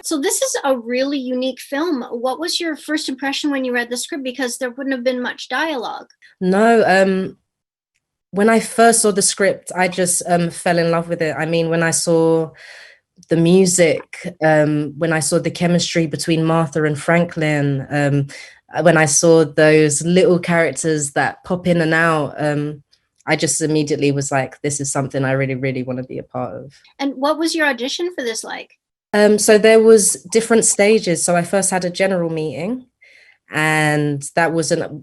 So this is a really unique film. What was your first impression when you read the script? Because there wouldn't have been much dialogue. No, when I first saw the script, I just fell in love with it. I mean, when I saw the music, when I saw the chemistry between Martha and Franklin, when I saw those little characters that pop in and out, I just immediately was like, this is something I really, really want to be a part of. And what was your audition for this like? So there was different stages. So I first had a general meeting, and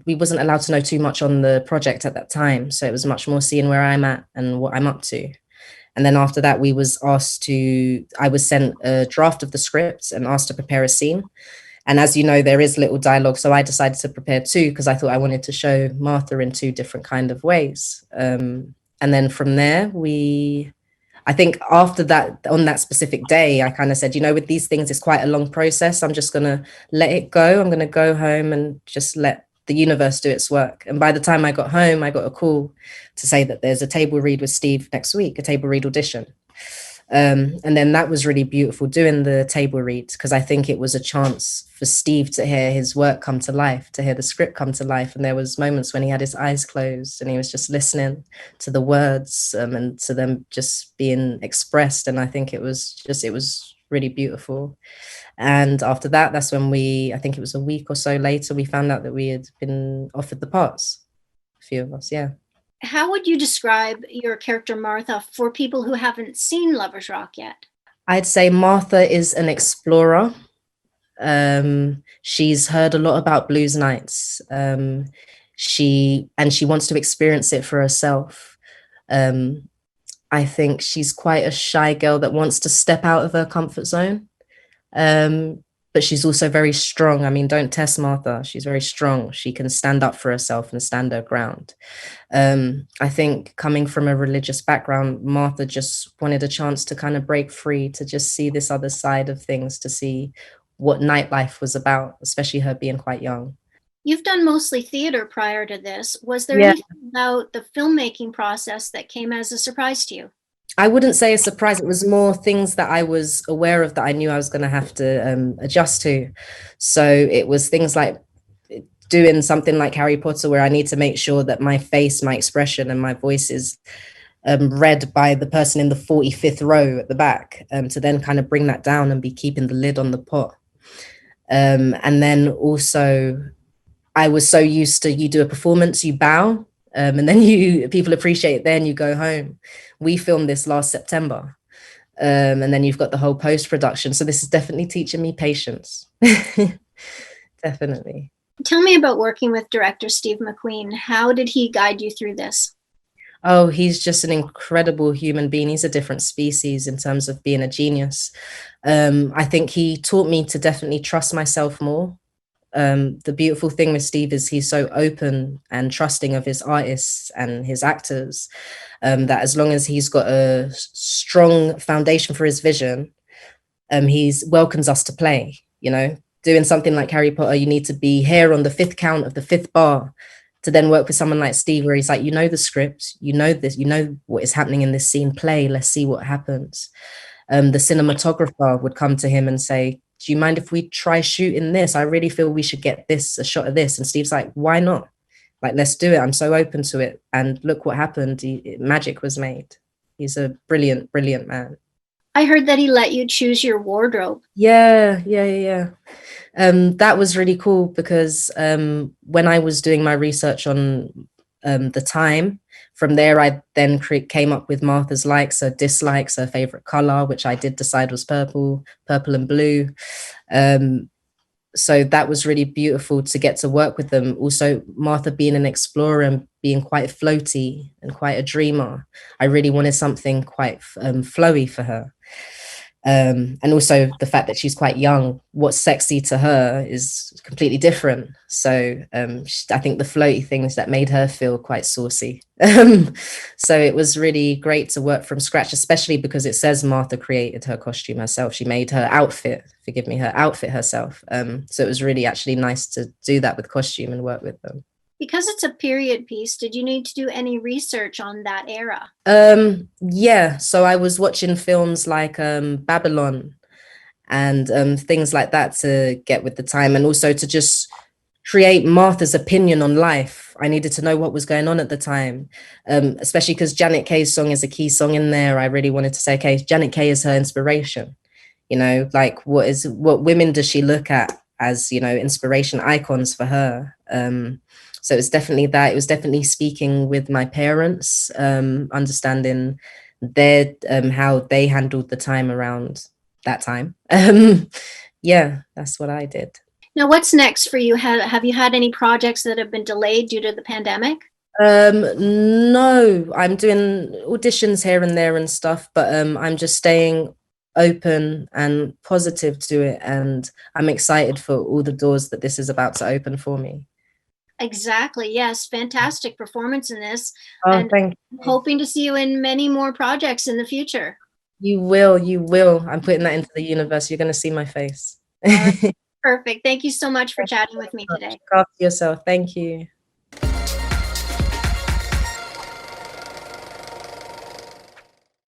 we wasn't allowed to know too much on the project at that time. So it was much more seeing where I'm at and what I'm up to. And then after that, I was sent a draft of the script and asked to prepare a scene. And as you know, there is little dialogue. So I decided to prepare two because I thought I wanted to show Martha in two different kind of ways. And then from there, I think after that, on that specific day, I kind of said, with these things, it's quite a long process. I'm just going to let it go. I'm going to go home and just let the universe do its work. And by the time I got home, I got a call to say that there's a table read with Steve next week, a table read audition. And then that was really beautiful doing the table read, because I think it was a chance for Steve to hear his work come to life, to hear the script come to life. And there was moments when he had his eyes closed and he was just listening to the words and to them just being expressed. And I think it was really beautiful. And after that, that's when I think it was a week or so later, we found out that we had been offered the parts, a few of us, yeah. How would you describe your character Martha for people who haven't seen Lovers Rock yet? I'd say Martha is an explorer. She's heard a lot about blues nights. She wants to experience it for herself. I think she's quite a shy girl that wants to step out of her comfort zone. But she's also very strong. I mean, don't test Martha. She's very strong. She can stand up for herself and stand her ground. I think coming from a religious background, Martha just wanted a chance to kind of break free, to just see this other side of things, to see what nightlife was about, especially her being quite young. You've done mostly theater prior to this. Was there anything about the filmmaking process that came as a surprise to you? I wouldn't say a surprise. It was more things that I was aware of that I knew I was going to have to adjust to. So it was things like doing something like Harry Potter, where I need to make sure that my face, my expression, and my voice is read by the person in the 45th row at the back, to then kind of bring that down and be keeping the lid on the pot. And then also, I was so used to, you do a performance, you bow, and then people appreciate it, then you go home. We filmed this last September, and then you've got the whole post-production. So this is definitely teaching me patience. Definitely. Tell me about working with director Steve McQueen. How did he guide you through this? Oh, he's just an incredible human being. He's a different species in terms of being a genius. I think he taught me to definitely trust myself more. The beautiful thing with Steve is he's so open and trusting of his artists and his actors, that as long as he's got a strong foundation for his vision, he welcomes us to play. Doing something like Harry Potter, you need to be here on the 5th count of the 5th bar, to then work with someone like Steve, where he's like, the script, this, what is happening in this scene, play, let's see what happens. The cinematographer would come to him and say, do you mind if we try shooting this? I really feel we should get a shot of this. And Steve's like, why not? Like, let's do it. I'm so open to it. And look what happened. Magic was made. He's a brilliant, brilliant man. I heard that he let you choose your wardrobe. Yeah. That was really cool, because when I was doing my research on the time, from there, I then came up with Martha's likes, her dislikes, her favorite color, which I did decide was purple and blue. So that was really beautiful to get to work with them. Also, Martha being an explorer and being quite floaty and quite a dreamer, I really wanted something quite flowy for her. And also the fact that she's quite young, what's sexy to her is completely different. So I think the floaty things that made her feel quite saucy. So it was really great to work from scratch, especially because it says Martha created her costume herself. She made her outfit herself. So it was really actually nice to do that with costume and work with them. Because it's a period piece, did you need to do any research on that era? Yeah, so I was watching films like Babylon, and things like that to get with the time, and also to just create Martha's opinion on life. I needed to know what was going on at the time, especially because Janet Kay's song is a key song in there. I really wanted to say, okay, Janet Kay is her inspiration. You know, like what women does she look at as, you know, inspiration icons for her? So it's definitely that. It was definitely speaking with my parents, understanding their how they handled the time around that time. Yeah, that's what I did. Now, what's next for you? Have you had any projects that have been delayed due to the pandemic? No, I'm doing auditions here and there and stuff, but I'm just staying open and positive to it, and I'm excited for all the doors that this is about to open for me. Exactly. Yes. Fantastic performance in this. Oh, And thank you. hoping to see you in many more projects in the future. You will, you will. I'm putting that into the universe. You're going to see my face. All right. Perfect. Thank you so much for chatting with me today. Look after yourself. Thank you.